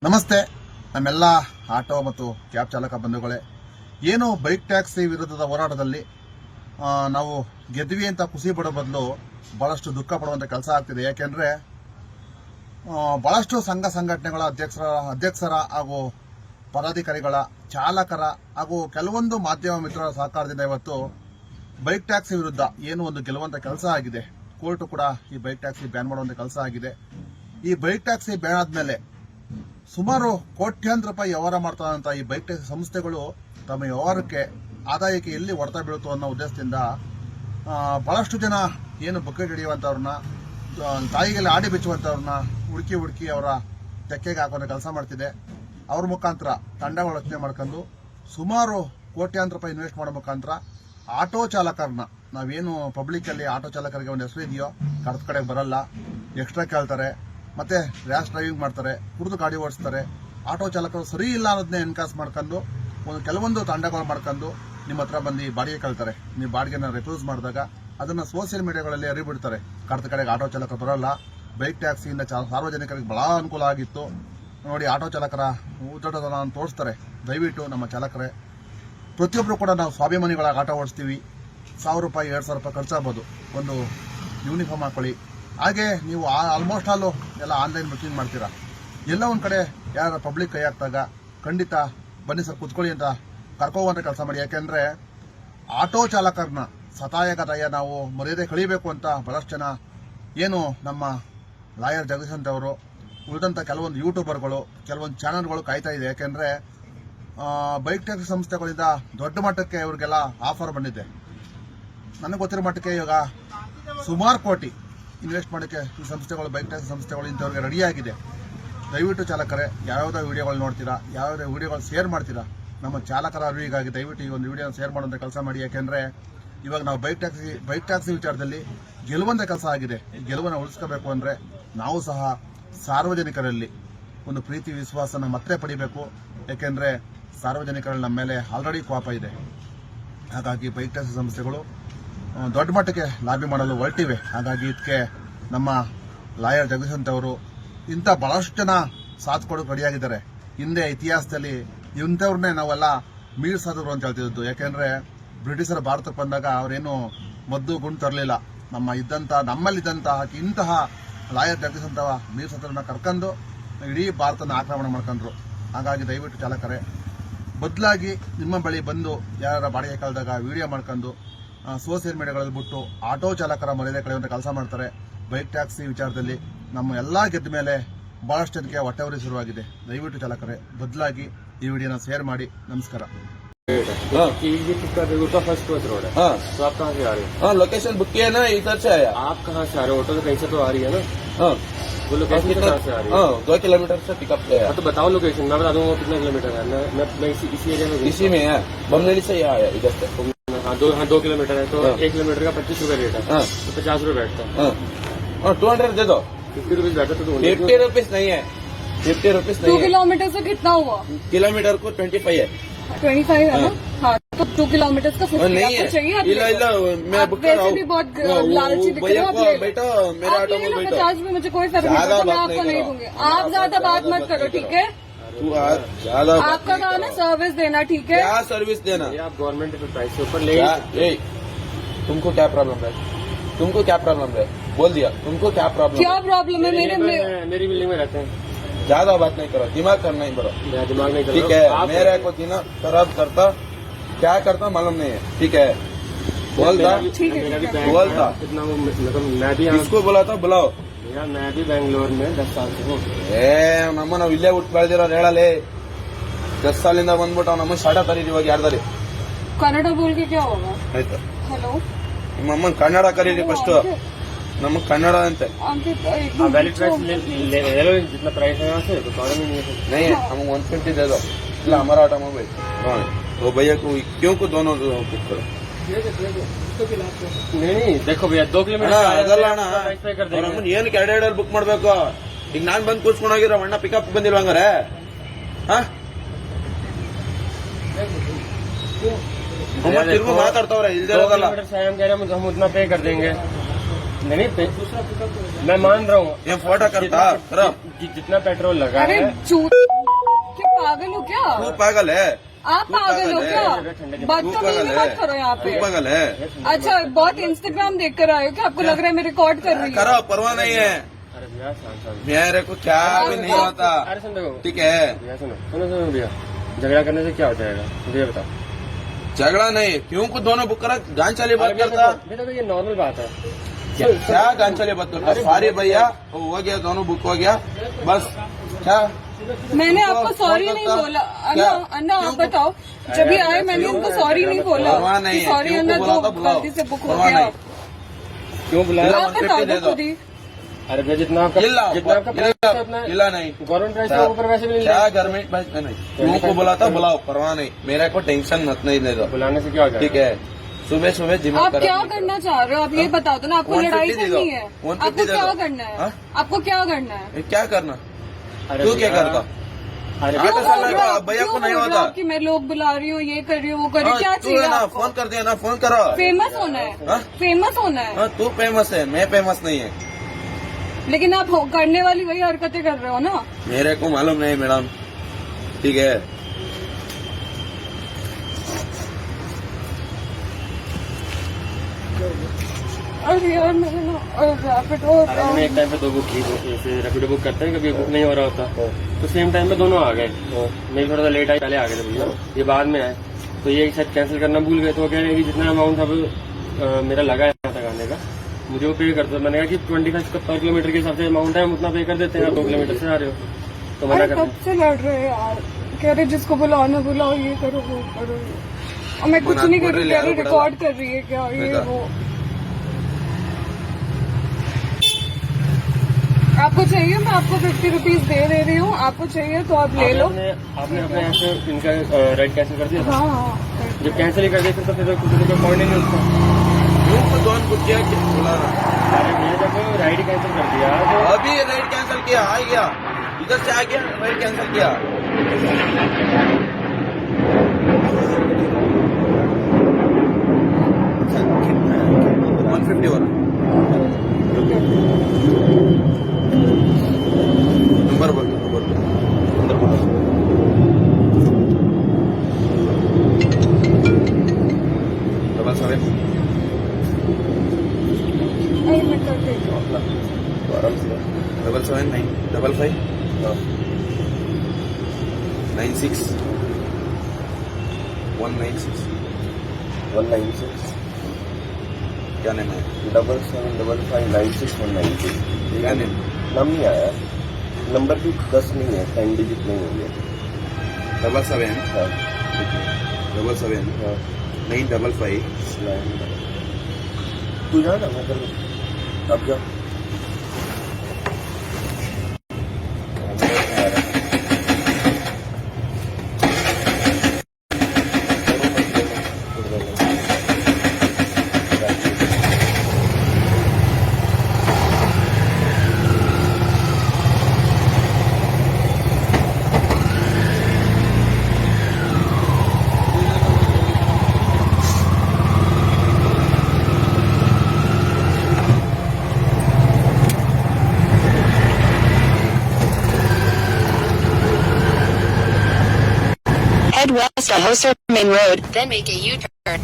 ನಮಸ್ತೆ ನಮ್ಮೆಲ್ಲ ಆಟೋ ಮತ್ತು ಕ್ಯಾಬ್ ಚಾಲಕ ಬಂಧುಗಳೇ. ಏನು ಬೈಕ್ ಟ್ಯಾಕ್ಸಿ ವಿರುದ್ಧದ ಹೋರಾಟದಲ್ಲಿ ನಾವು ಗೆದ್ವಿ ಅಂತ ಖುಷಿ ಪಡೋ ಬದಲು ಬಹಳಷ್ಟು ದುಃಖ ಪಡುವಂತ ಕೆಲಸ ಆಗ್ತಿದೆ. ಯಾಕೆಂದ್ರೆ ಬಹಳಷ್ಟು ಸಂಘ ಸಂಘಟನೆಗಳ ಅಧ್ಯಕ್ಷರ ಹಾಗೂ ಪದಾಧಿಕಾರಿಗಳ ಚಾಲಕರ ಹಾಗೂ ಕೆಲವೊಂದು ಮಾಧ್ಯಮ ಮಿತ್ರರ ಸಹಕಾರದಿಂದ ಇವತ್ತು ಬೈಕ್ ಟ್ಯಾಕ್ಸಿ ವಿರುದ್ಧ ಏನು ಒಂದು ಗೆಲ್ಲುವಂತ ಕೆಲಸ ಆಗಿದೆ. ಕೋರ್ಟ್ ಕೂಡ ಈ ಬೈಕ್ ಟ್ಯಾಕ್ಸಿ ಬ್ಯಾನ್ ಮಾಡುವಂತ ಕೆಲಸ ಆಗಿದೆ. ಈ ಬೈಕ್ ಟ್ಯಾಕ್ಸಿ ಬ್ಯಾನ್ ಆದ್ಮೇಲೆ ಸುಮಾರು ಕೋಟ್ಯಾಂತರ ರೂಪಾಯಿ ವ್ಯವಹಾರ ಮಾಡ್ತಾರಂತ ಈ ಬೈಕ್ ಟ್ಯಾಕ್ಸಿ ಸಂಸ್ಥೆಗಳು ತಮ್ಮ ವ್ಯವಹಾರಕ್ಕೆ ಆದಾಯಕ್ಕೆ ಎಲ್ಲಿ ಹೊಡೆತ ಬೀಳುತ್ತೋ ಅನ್ನೋ ಉದ್ದೇಶದಿಂದ ಬಹಳಷ್ಟು ಜನ ಏನು ಬಕೆಟ್ ಹಿಡಿಯುವಂತವ್ರನ್ನ, ತಾಯಿಗೆಲ್ಲ ಆಡಿ ಬೆಚ್ಚುವಂತವ್ರನ್ನ ಹುಡುಕಿ ಅವರ ತೆಕ್ಕೆಗೆ ಹಾಕೋ ಕೆಲಸ ಮಾಡ್ತಿದೆ. ಅವ್ರ ಮುಖಾಂತರ ತಂಡಗಳು ರಚನೆ ಮಾಡ್ಕೊಂಡು ಸುಮಾರು ಕೋಟ್ಯಾಂತರ ರೂಪಾಯಿ ಇನ್ವೆಸ್ಟ್ ಮಾಡೋ ಮುಖಾಂತರ ಆಟೋ ಚಾಲಕರನ್ನ, ನಾವೇನು ಪಬ್ಲಿಕ್ ಅಲ್ಲಿ ಆಟೋ ಚಾಲಕರಿಗೆ ಒಂದು ಹೆಸರು ಇದೆಯೋ ಕರೆದ ಕಡೆಗೆ ಬರಲ್ಲ, ಎಕ್ಸ್ಟ್ರಾ ಕೇಳ್ತಾರೆ, ಮತ್ತೆ ರ್ಯಾಶ್ ಡ್ರೈವಿಂಗ್ ಮಾಡ್ತಾರೆ, ಕುಡಿದು ಗಾಡಿ ಓಡಿಸ್ತಾರೆ, ಆಟೋ ಚಾಲಕರು ಸರಿ ಇಲ್ಲ ಅನ್ನೋದನ್ನೇ ಎನ್ಕಾಸ್ ಮಾಡ್ಕೊಂಡು ಕೆಲವೊಂದು ತಂಡಗಳು ಮಾಡ್ಕೊಂಡು ನಿಮ್ಮ ಹತ್ರ ಬಂದು ಬಾಡಿಗೆ ಕೇಳ್ತಾರೆ. ನೀವು ಬಾಡಿಗೆನ ರೆಫ್ಯೂಸ್ ಮಾಡಿದಾಗ ಅದನ್ನ ಸೋಷಿಯಲ್ ಮೀಡಿಯಾಗಳಲ್ಲಿ ಅರಿಬಿಡ್ತಾರೆ. ಕರೆದ ಕಡೆಗೆ ಆಟೋ ಚಾಲಕರು ಬರೋಲ್ಲ. ಬೈಕ್ ಟ್ಯಾಕ್ಸಿಯಿಂದ ಸಾರ್ವಜನಿಕರಿಗೆ ಬಹಳ ಅನುಕೂಲ ಆಗಿತ್ತು ನೋಡಿ. ಆಟೋ ಚಾಲಕರ ಉದ್ದಟತನ ತೋರಿಸ್ತಾರೆ. ದಯವಿಟ್ಟು ನಮ್ಮ ಚಾಲಕರೇ, ಪ್ರತಿಯೊಬ್ಬರು ಕೂಡ ನಾವು ಸ್ವಾಭಿಮಾನಿಗಳಾಗಿ ಆಟೋ ಓಡಿಸ್ತೀವಿ. 1000 ರೂಪಾಯಿ 2000 ರೂಪಾಯಿ ಖರ್ಚಾಗ್ಬೋದು. ಒಂದು ಯೂನಿಫಾರ್ಮ್ ಹಾಕೊಳ್ಳಿ. ಹಾಗೆ ನೀವು ಆಲ್ಮೋಸ್ಟ್ ಆಲ್ ಎಲ್ಲ ಆನ್ಲೈನ್ ಬುಕಿಂಗ್ ಮಾಡ್ತೀರಾ. ಎಲ್ಲ ಒಂದ್ ಕಡೆ ಯಾರ ಪಬ್ಲಿಕ್ ಕೈ ಹಾಕ್ದಾಗ ಖಂಡಿತ ಬನ್ನಿ ಸರ್ ಕೂತ್ಕೊಳ್ಳಿ ಅಂತ ಕರ್ಕೋವಂತ ಕೆಲಸ ಮಾಡಿ. ಯಾಕೆಂದ್ರೆ ಆಟೋ ಚಾಲಕರನ್ನ ಸತಾಯಗತಾಯ ನಾವು ಮರ್ಯಾದೆ ಕಳಿಬೇಕು ಅಂತ ಬಹಳಷ್ಟು ಜನ ಏನು ನಮ್ಮ ಲಾಯರ್ ಜಗದೀಶ್ ಅವರು ಉಳಿದಂತ ಕೆಲವೊಂದು ಯೂಟ್ಯೂಬರ್ಗಳು, ಕೆಲವೊಂದು ಚಾನೆಲ್ಗಳು ಕಾಯ್ತಾ ಇದೆ. ಯಾಕೆಂದ್ರೆ ಬೈಕ್ ಟ್ಯಾಕ್ಸಿ ಸಂಸ್ಥೆಗಳಿಂದ ದೊಡ್ಡ ಮಟ್ಟಕ್ಕೆ ಇವ್ರಿಗೆಲ್ಲ ಆಫರ್ ಬಂದಿದೆ. ನನಗೆ ಗೊತ್ತಿರೋ ಮಟ್ಟಕ್ಕೆ ಇವಾಗ ಸುಮಾರು ಕೋಟಿ ಇನ್ವೆಸ್ಟ್ ಮಾಡೋಕ್ಕೆ ಈ ಸಂಸ್ಥೆಗಳು, ಬೈಕ್ ಟ್ಯಾಕ್ಸಿ ಸಂಸ್ಥೆಗಳು ಇಂಥವ್ರಿಗೆ ರೆಡಿಯಾಗಿದೆ. ದಯವಿಟ್ಟು ಚಾಲಕರೇ, ಯಾವ್ಯಾವ ವಿಡಿಯೋಗಳು ನೋಡ್ತೀರಾ, ಯಾವ್ಯಾವ ವಿಡಿಯೋಗಳು ಶೇರ್ ಮಾಡ್ತೀರಾ, ನಮ್ಮ ಚಾಲಕರ ಅರಿವಿಗಾಗಿ ದಯವಿಟ್ಟು ಈ ಒಂದು ವಿಡಿಯೋ ಶೇರ್ ಮಾಡುವಂತ ಕೆಲಸ ಮಾಡಿ. ಯಾಕೆಂದ್ರೆ ಇವಾಗ ನಾವು ಬೈಕ್ ಟ್ಯಾಕ್ಸಿ ವಿಚಾರದಲ್ಲಿ ಗೆಲ್ಲುವಂತ ಕೆಲಸ ಆಗಿದೆ. ಈ ಗೆಲುವನ್ನು ಉಳಿಸ್ಕೋಬೇಕು ಅಂದ್ರೆ ನಾವು ಸಹ ಸಾರ್ವಜನಿಕರಲ್ಲಿ ಒಂದು ಪ್ರೀತಿ ವಿಶ್ವಾಸನ ಮತ್ತೆ ಪಡಿಬೇಕು. ಯಾಕೆಂದ್ರೆ ಸಾರ್ವಜನಿಕರಲ್ಲಿ ನಮ್ಮ ಮೇಲೆ ಆಲ್ರೆಡಿ ಕೋಪ ಇದೆ. ಹಾಗಾಗಿ ಬೈಕ್ ಟ್ಯಾಕ್ಸಿ ಸಂಸ್ಥೆಗಳು ದೊಡ್ಡ ಮಟ್ಟಕ್ಕೆ ಲಾಬಿ ಮಾಡಲು ಹೊರಟಿವೆ. ಹಾಗಾಗಿ ಇದಕ್ಕೆ ನಮ್ಮ ಲಾಯರ್ ಜಗದೀಶ್ ಅವರು ಇಂಥ ಬಹಳಷ್ಟು ಜನ ಸಾಥ್ ಕೊಡೋಕೆ ರೆಡಿಯಾಗಿದ್ದಾರೆ. ಹಿಂದೆ ಇತಿಹಾಸದಲ್ಲಿ ಇಂಥವ್ರನ್ನೇ ನಾವೆಲ್ಲ ಮೀರ್ಸಾದ್ರು ಅಂತ ಹೇಳ್ತಿದ್ದು. ಯಾಕೆಂದ್ರೆ ಬ್ರಿಟಿಷರ ಭಾರತಕ್ಕೆ ಬಂದಾಗ ಅವರೇನು ಮದ್ದು ಗುಂಡು ತರಲಿಲ್ಲ. ನಮ್ಮಲ್ಲಿದ್ದಂತಹ ಇಂತಹ ಲಾಯರ್ ಜಗದೀಶ್ ಅಂತ ಮೀರ್ಸಾದ್ರನ್ನ ಕರ್ಕೊಂಡು ಇಡೀ ಭಾರತನ ಆಕ್ರಮಣ ಮಾಡ್ಕೊಂಡ್ರು. ಹಾಗಾಗಿ ದಯವಿಟ್ಟು ಚಾಲಕರೇ, ಬದಲಾಗಿ ನಿಮ್ಮ ಬಳಿ ಬಂದು ಯಾರ ಬಾಡಿಗೆ ಕಳೆದಾಗ ವಿಡಿಯೋ ಮಾಡ್ಕೊಂಡು ಸೋಷಿಯಲ್ ಮೀಡಿಯಾಗಳಲ್ಲಿ ಬಿಟ್ಟು ಆಟೋ ಚಾಲಕರ ಮರ್ಯಾದೆ ಕಳೆಯುವಂತ ಕೆಲಸ ಮಾಡ್ತಾರೆ. ಬೈಕ್ ಟ್ಯಾಕ್ಸಿ ವಿಚಾರದಲ್ಲಿ ನಮ್ಮ ಎಲ್ಲಾ ಗೆದ್ದ ಮೇಲೆ ಬಹಳಷ್ಟು ಜನಕ್ಕೆ ಹೊಟ್ಟೆವರಿ ಶುರುವಾಗಿದೆ. ದಯವಿಟ್ಟು ಚಾಲಕರೇ, ಬದಲಾಗಿ ಈ ವಿಡಿಯೋನ ಶೇರ್ ಮಾಡಿ. ನಮಸ್ಕಾರ. फर्स्ट रोड है। हाँ, तो आप कहाँ से आ रहे हैं? हाँ, लोकेशन बुक किया ना, इधर से आया। आप कहाँ से आ रहे हो? ऑटो तो कहीं से तो आ रही है ना? हाँ, वो लोकेशन कितना? कहाँ से आ रही है? हाँ, 2 किलोमीटर से पिकअप किया। हाँ, तो बताओ लोकेशन, मैं बता दूंगा कितना किलोमीटर है। मैं इसी एरिया में इसी में है, बमनेली से यहाँ आया इधर से। हाँ, 2 किलोमीटर है तो 1 किलोमीटर का 25 रुपए रेट है। हाँ, तो 50 रुपए बैठता है। हाँ, 200 दे दो। 50 रुपीज बैठता तो 50 रुपीज नहीं है, 50 रुपीज 2 नहीं है। किलोमीटर से कितना हुआ? किलोमीटर को 25 है। 25 है ना? हाँ, तो 2 किलोमीटर का 50 नहीं आपको है, चाहिए? आप इला इला मैं आप बुक कर वैसे रहा हूँ। भी बहुत लालची दिख रहे हो। आप ले लो। बेटा मेरा आप ऑटो ले में लो, बैठो। 50 में मुझे कोई फर्क नहीं ज्यादा पड़ता, मैं बात आपको नहीं नहीं करो। दूंगी। आप ज्यादा बात मत करो, ठीक है? तू ज्यादा आपका काम है सर्विस देना, ठीक है? क्या सर्विस देना? ये आप गवर्नमेंट के प्राइस के ऊपर ले तुमको क्या प्रॉब्लम है? तुमको क्या प्रॉब्लम है? बोल दिया, तुमको क्या प्रॉब्लम क्या है? प्रॉब्लम है? मेरी बिल्डिंग में रहते हैं। ज्यादा बात नहीं करो, दिमाग करना ही करो। मेरा दिमाग नहीं ठीक है, मेरे को दिना खराब करता, क्या करता मालूम नहीं है। ठीक है, बोलता ठीक है, मेरा भी ठीक है। बोलता कितना मतलब मैं भी यहाँ किसको बोला था बुलाओ। भैया मैं भी बैंगलोर में 10 साल से हूँ। ನಮ್ಮ ನಾವು ಇಲ್ಲೇ ಹುಟ್ಟು ಬೆಳೆದಿರೋರು ಹೇಳಲೇ. 10 ಸಾಲಿಂದ ಬಂದ್ಬಿಟ್ಟು ನಮ್ಮ ಶಾಟ ತರೀರಿ. ಇವಾಗ ಯಾರ್ದಾರಿ कन्नड़ बोल के क्या होगा? ಆಯ್ತು, हेलो, ನಿಮ್ಮ ಅಮ್ಮನ್ ಕನ್ನಡ ಕರೀರಿ ಫಸ್ಟ್. ನಮಗ್ ಕನ್ನಡ ಅಂತೆ अंकित आप वैलिड प्राइस ले लो, जितना प्राइस है यहाँ से तो प्रॉब्लम ही नहीं है। नहीं है, हम 150 दे दो। ಇಲ್ಲ हमारा ऑटोमोबाइल वो भैया को क्यों को दोनों बुक करो। नहीं देखो भैया 2 किलोमीटर ಅದಲ್ಲ ಅಣ್ಣ, प्राइस पे कर ಅವ್ರ देंगे। ಅಮ್ಮನ್ ಏನಕ್ಕೆ 2 ಬುಕ್ ಮಾಡ್ಬೇಕು? ಈಗ ನಾನ್ ಬಂದ್ ಕೂರ್ಸ್ಕೊಂಡು ಹೋಗಿರೋ ಅಣ್ಣ ಪಿಕಪ್ ಬಂದಿಲ್ವ ಹಂಗಾರೆ? ತಿರ್ಗು ಮಾತಾಡ್ತಾವ್ರೆ ಇಲ್ದೇ ಇರೋದಲ್ಲ. किलोमीटर से हम कह रहे हैं हम उतना पे कर देंगे। नहीं मैं मान रहा हूँ ये फोटो करता करो जितना पेट्रोल लगा अरे है चूत क्या पागल हो क्या तू पागल है आप तू पागल हो पागल क्या है। तू बदतमीजी पागल मत है करो यहाँ तू पे पागल है अच्छा बहुत इंस्टाग्राम देख कर आए हो क्या आपको लग रहा है मैं रिकॉर्ड कर रही हूँ करो परवाह नहीं है अरे भैया शांत मेरे को क्या भी नहीं होता अरे सुन देखो ठीक है भैया सुनो सुनो सुनो भैया झगड़ा करने से क्या हो जाएगा भैया बताओ झगड़ा नहीं क्यों को दोनों बुक करा गान चली बात भैया करता देखो ये नॉर्मल बात है क्या गान चली बात करता सॉरी भैया हो गया दोनों बुक हो गया बस क्या मैंने तुमको आपको सॉरी फोन नहीं करता? बोला क्या? अन्ना अन्ना आप बताओ जब भी आए मैंने उनको सॉरी नहीं बोला परवाह नहीं है सॉरी क्यों अन्ना को बोला तो था बुलाओ गलती से बुक हो परवाह गया नहीं क्यों बुलाया इला आप बता 150 दो दे दो खुद ही अरे भैया जितना आपका प्राइस है उतना इला नहीं गवर्नमेंट प्राइस है ऊपर वैसे भी नहीं क्या गवर्नमेंट प्राइस में नहीं क्यों को बोला था बुलाओ परवाह नहीं मेरे को टेंशन मत नहीं दे दो बुलाने से क्या हो ठीक जाएगा है सुबह सुबह जिम आप क्या करना चाह रहे हो आप ये बता दो ना आपको 150 लड़ाई दे दो, करनी है 150 आपको दे क्या दो। करना है हाँ? आपको क्या करना है ये क्या करना अरे तू क्या भैया, करता अरे आटे क्यों साल बोल लगा, रहे हो? भैया को क्यों नहीं बोल रहे होता। हो कि मैं लोग बुला रही हूँ ये कर रही हूँ वो कर रही हूँ हाँ, क्या तू चाहिए है ना आपको फोन कर दिया ना फोन करो फेमस होना है हाँ? फेमस होना है हाँ, तू फेमस है मैं फेमस नहीं है लेकिन आप करने वाली वही हरकतें कर रहे हो ना मेरे को मालूम नहीं मैडम ठीक है अरे यार मैंने ना रैपिडो अरे मैंने एक टाइम पे दो बुक की जैसे रैपिडो बुक करते हैं कभी बुक नहीं हो रहा होता तो सेम टाइम पे दोनों आ गए मैं थोड़ा सा लेट आई पहले आ गए थे भैया ये बाद में आए तो ये शायद कैंसिल करना भूल गए तो वो कह रहे हैं कि जितना अमाउंट अब मेरा लगा है यहाँ तक आने का मुझे वो पे कर दो मैंने कहा कि 25 पर किलोमीटर के हिसाब से अमाउंट है हम उतना पे कर देते हैं आप 2 किलोमीटर से आ रहे हो तो मना अरे कर कब से लड़ रहे हैं यार कह रहे जिसको बुलाओ ना बुलाओ ये करो वो करो और मैं कुछ नहीं कर रही कह रही रिकॉर्ड कर रही है क्या ये वो आपको चाहिए मैं आपको 50 रुपीज दे रही हूँ आपको चाहिए तो आप ले लो आपने अपने यहाँ से इनका राइड कैंसिल कर दिया था? हाँ हाँ जब कैंसिल ही कर दिया फिर तो कोई पॉइंट ही नहीं उसका क्यों को दोनों बुक किया क्या बोला ना अरे मैंने जब राइड कैंसिल कर दिया तो अभी राइड कैंसिल किया आ गया इधर से आ गया राइड कैंसिल किया $150 वाला नंबर बोल नंबर बोल डबल सेवन अरे मैं कर देती हूँ डबल 7 9 5 96 क्या नेम है 775596 क्या नेम नाम नहीं आया नंबर भी 10 नहीं है 10 डिजिट नहीं हुई है 77 हाँ, 77 हाँ, 955 तू जा ना मैं कर अब जा Head west on Hoser Main Road, then make a U-turn.